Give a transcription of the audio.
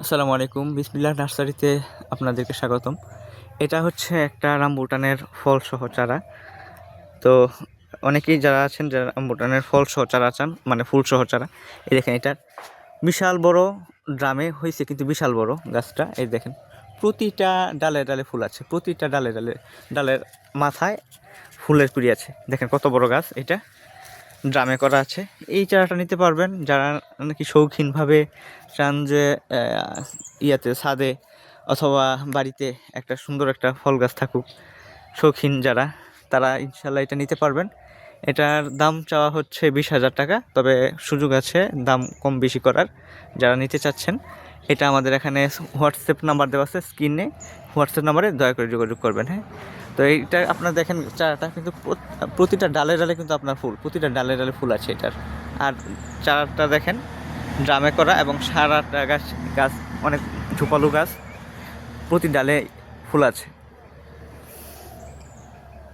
আসসালামু আলাইকুম। বিসমিল্লাহ নার্সারিতে আপনাদেরকে স্বাগতম। এটা হচ্ছে একটা রামবুটানের ফলসহ চারা। তো অনেকেই যারা আছেন যারা রামবুটানের ফলসহ চারা চান, মানে ফুলসহ চারা, এই দেখেন এটার বিশাল বড় ড্রামে হয়েছে, কিন্তু বিশাল বড় গাছটা। এই দেখেন প্রতিটা ডালে ডালে ফুল আছে, প্রতিটা ডালে ডালে ডালের মাথায় ফুলের কুড়ি আছে। দেখেন কত বড় গাছ, এটা ড্রামে করা আছে। এই চারাটা নিতে পারবেন যারা নাকি শৌখিনভাবে চান যে ইয়াতে ছাদে অথবা বাড়িতে একটা সুন্দর একটা ফল গাছ থাকুক, শৌখিন যারা, তারা ইনশাল্লাহ এটা নিতে পারবেন। এটার দাম চাওয়া হচ্ছে 20,000 টাকা, তবে সুযোগ আছে দাম কম বেশি করার। যারা নিতে চাচ্ছেন, এটা আমাদের এখানে হোয়াটসঅ্যাপ নাম্বার দেওয়া আছে স্ক্রিনে, হোয়াটসঅ্যাপ নাম্বারে দয়া করে যোগাযোগ করবেন। হ্যাঁ, তো এইটা আপনারা দেখেন চারাটা কিন্তু প্রতিটা ডালে ডালে কিন্তু আপনার ফুল, প্রতিটা ডালে ডালে ফুল আছে এটার। আর চারাটা দেখেন ড্রামে করা, এবং সারাটা গাছ গাছ অনেক ঝোপালো গাছ, প্রতি ডালে ফুল আছে।